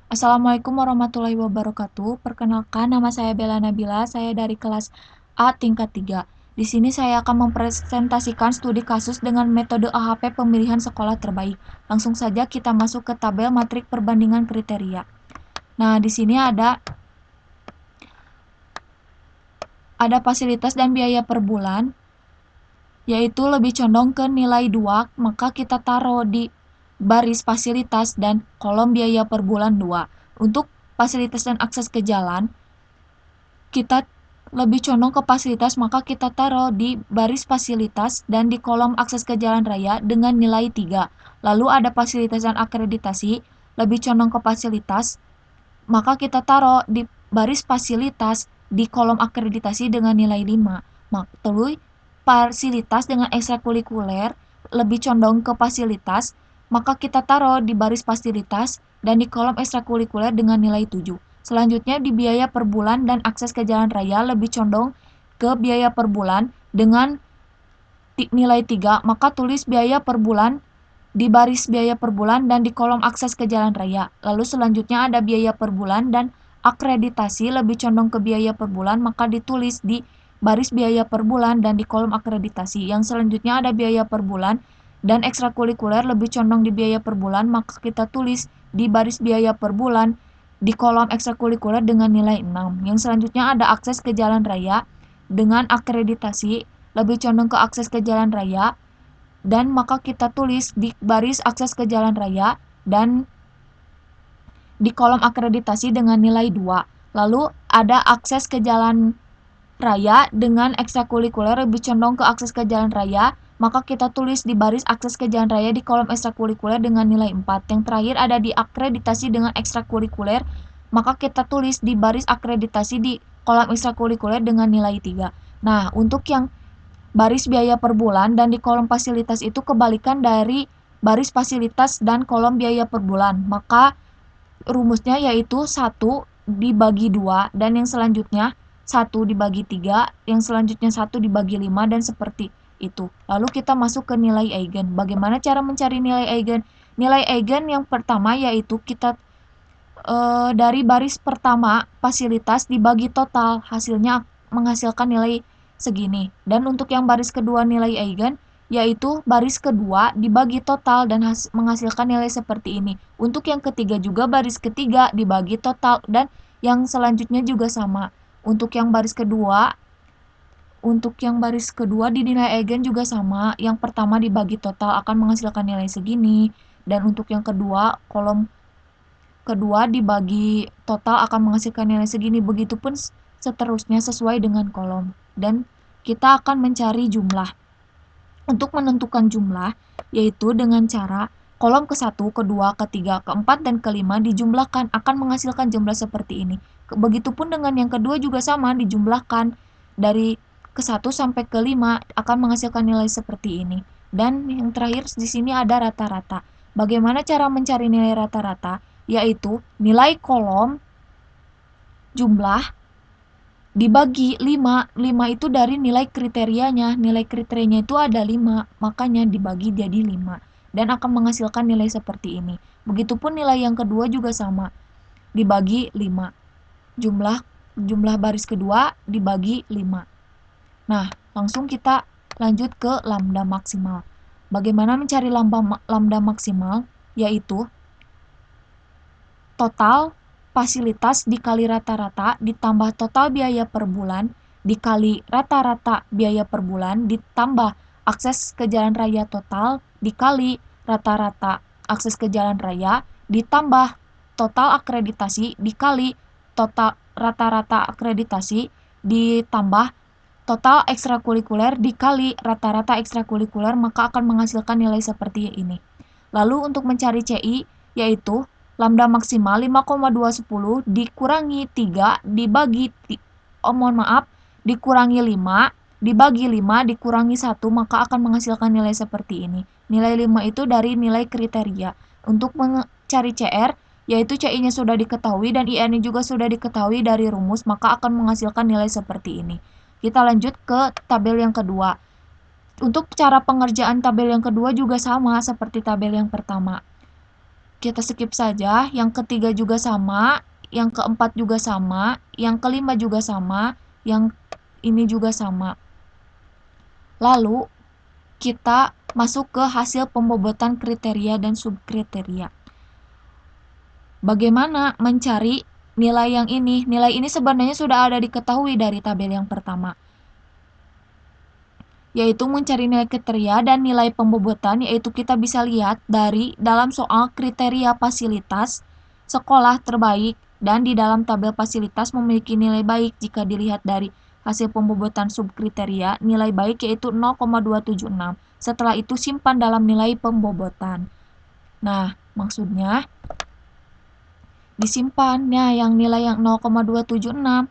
Assalamualaikum warahmatullahi wabarakatuh. Perkenalkan, nama saya Bella Nabila. Saya dari kelas A tingkat 3. Di sini saya akan mempresentasikan studi kasus dengan metode AHP pemilihan sekolah terbaik. Langsung saja kita masuk ke tabel matrik perbandingan kriteria. Nah, di sini ada fasilitas dan biaya per bulan, yaitu lebih condong ke nilai 2, maka kita taruh di baris fasilitas dan kolom biaya per bulan 2. Untuk fasilitas dan akses ke jalan, kita lebih condong ke fasilitas, maka kita taruh di baris fasilitas dan di kolom akses ke jalan raya dengan nilai 3. Lalu ada fasilitas dan akreditasi, lebih condong ke fasilitas, maka kita taruh di baris fasilitas di kolom akreditasi dengan nilai 5. Terus fasilitas dengan ekstrakurikuler lebih condong ke fasilitas, maka kita taruh di baris fasilitas dan di kolom ekstrakurikuler dengan nilai 7. Selanjutnya di biaya per bulan dan akses ke jalan raya lebih condong ke biaya per bulan dengan nilai 3, maka tulis biaya per bulan di baris biaya per bulan dan di kolom akses ke jalan raya. Lalu selanjutnya ada biaya per bulan dan akreditasi lebih condong ke biaya per bulan, maka ditulis di baris biaya per bulan dan di kolom akreditasi. Yang selanjutnya ada biaya per bulan dan ekstrakurikuler lebih condong di biaya per bulan, maka kita tulis di baris biaya per bulan di kolom ekstrakurikuler dengan nilai 6. Yang selanjutnya ada akses ke jalan raya dengan akreditasi lebih condong ke akses ke jalan raya, dan maka kita tulis di baris akses ke jalan raya dan di kolom akreditasi dengan nilai 2. Lalu ada akses ke jalan raya dengan ekstrakurikuler lebih condong ke akses ke jalan raya, maka kita tulis di baris akses ke jalan raya di kolom ekstrakurikuler dengan nilai 4. Yang terakhir ada di akreditasi dengan ekstrakurikuler, maka kita tulis di baris akreditasi di kolom ekstrakurikuler dengan nilai 3. Nah, untuk yang baris biaya per bulan dan di kolom fasilitas itu kebalikan dari baris fasilitas dan kolom biaya per bulan. Maka rumusnya yaitu 1 dibagi 2 dan yang selanjutnya 1 dibagi 3, yang selanjutnya 1 dibagi 5 dan seperti itu. Lalu kita masuk ke nilai eigen. Bagaimana cara mencari nilai eigen? Nilai eigen yang pertama yaitu kita dari baris pertama fasilitas dibagi total, hasilnya menghasilkan nilai segini. Dan untuk yang baris kedua nilai eigen, yaitu baris kedua dibagi total dan menghasilkan nilai seperti ini. Untuk yang ketiga juga baris ketiga dibagi total dan yang selanjutnya juga sama. Untuk yang baris kedua di nilai eigen juga sama. Yang pertama dibagi total akan menghasilkan nilai segini. Dan untuk yang kedua, kolom kedua dibagi total akan menghasilkan nilai segini. Begitupun seterusnya sesuai dengan kolom. Dan kita akan mencari jumlah. Untuk menentukan jumlah, yaitu dengan cara kolom ke-1, ke-2, ke-3, ke-4, dan ke-5 dijumlahkan akan menghasilkan jumlah seperti ini. Begitupun dengan yang kedua juga sama, dijumlahkan dari ke-1 sampai ke-5 akan menghasilkan nilai seperti ini. Dan yang terakhir di sini ada rata-rata. Bagaimana cara mencari nilai rata-rata? Yaitu nilai kolom jumlah dibagi 5. 5 itu dari nilai kriterianya. Nilai kriterianya itu ada 5, makanya dibagi jadi 5. Dan akan menghasilkan nilai seperti ini. Begitupun nilai yang kedua juga sama. Dibagi 5. Jumlah baris kedua dibagi 5. Nah, langsung kita lanjut ke lambda maksimal. Bagaimana mencari lambda maksimal? Yaitu total fasilitas dikali rata-rata ditambah total biaya per bulan dikali rata-rata biaya per bulan ditambah akses ke jalan raya total dikali rata-rata akses ke jalan raya ditambah total akreditasi dikali total rata-rata akreditasi ditambah total ekstrakurikuler dikali rata-rata ekstrakurikuler, maka akan menghasilkan nilai seperti ini. Lalu untuk mencari CI yaitu lambda maksimal 5,210 dikurangi 3 dibagi dikurangi 5 dibagi 5 dikurangi 1, maka akan menghasilkan nilai seperti ini. Nilai 5 itu dari nilai kriteria. Untuk mencari CR, yaitu CI-nya sudah diketahui dan IN-nya juga sudah diketahui dari rumus, maka akan menghasilkan nilai seperti ini. Kita lanjut ke tabel yang kedua. Untuk cara pengerjaan tabel yang kedua juga sama seperti tabel yang pertama. kita skip saja. Yang ketiga juga sama, yang keempat juga sama, yang kelima juga sama, yang ini juga sama. Lalu kita masuk ke hasil pembobotan kriteria dan subkriteria. Bagaimana mencari nilai yang ini? Nilai ini sebenarnya sudah ada diketahui dari tabel yang pertama, yaitu mencari nilai kriteria dan nilai pembobotan, yaitu kita bisa lihat dari dalam soal kriteria fasilitas sekolah terbaik dan di dalam tabel fasilitas memiliki nilai baik. Jika dilihat dari hasil pembobotan subkriteria, nilai baik yaitu 0,276. Setelah itu simpan dalam nilai pembobotan. Nah, maksudnya disimpan. Nah, yang nilai yang 0,276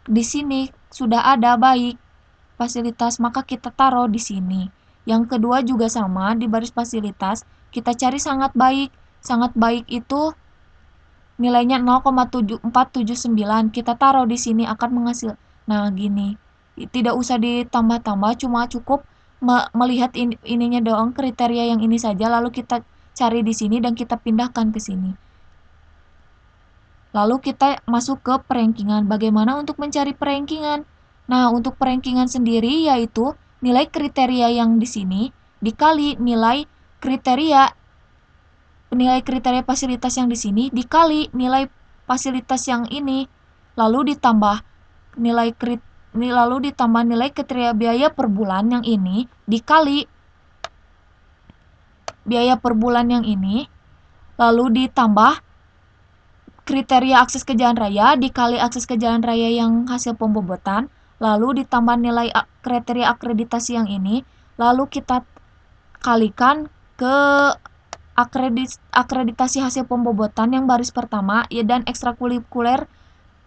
di sini sudah ada baik fasilitas, maka kita taruh di sini. Yang kedua juga sama, di baris fasilitas kita cari sangat baik. Sangat baik itu nilainya 0,7479, kita taruh di sini akan menghasil. Nah, gini. Tidak usah ditambah-tambah, cuma cukup melihat ininya doang, kriteria yang ini saja, lalu kita cari di sini dan kita pindahkan ke sini. Lalu kita masuk ke perankingan. Bagaimana untuk mencari perankingan? Nah, untuk perankingan sendiri yaitu nilai kriteria yang di sini dikali nilai kriteria fasilitas yang di sini dikali nilai fasilitas yang ini, lalu ditambah nilai kriteria biaya per bulan yang ini dikali biaya per bulan yang ini, lalu ditambah kriteria akses ke jalan raya dikali akses ke jalan raya yang hasil pembobotan, lalu ditambah nilai kriteria akreditasi yang ini, lalu kita kalikan ke akreditasi hasil pembobotan yang baris pertama, ya, dan ekstrakurikuler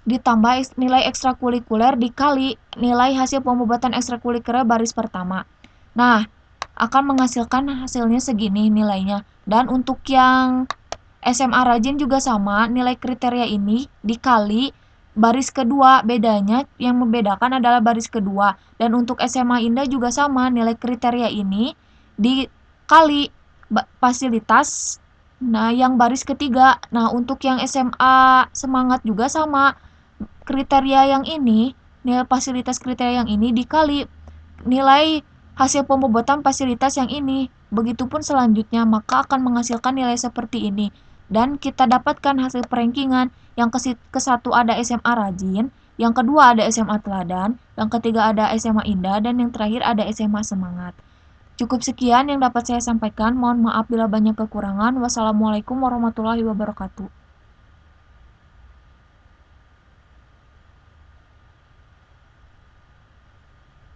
ditambah nilai ekstrakurikuler dikali nilai hasil pembobotan ekstrakurikuler baris pertama. Nah, akan menghasilkan hasilnya segini nilainya. Dan untuk yang SMA rajin juga sama, nilai kriteria ini dikali baris kedua, bedanya yang membedakan adalah baris kedua. Dan untuk SMA Indah juga sama, nilai kriteria ini dikali fasilitas, nah yang baris ketiga. Nah, untuk yang SMA Semangat juga sama, kriteria yang ini, nilai fasilitas kriteria yang ini dikali nilai hasil pembobotan fasilitas yang ini. Begitupun selanjutnya, maka akan menghasilkan nilai seperti ini. Dan kita dapatkan hasil perankingan. Yang ke-1 ada SMA Rajin, yang kedua ada SMA Teladan, yang ketiga ada SMA Indah, dan yang terakhir ada SMA Semangat. Cukup sekian yang dapat saya sampaikan. Mohon maaf bila banyak kekurangan. Wassalamualaikum warahmatullahi wabarakatuh.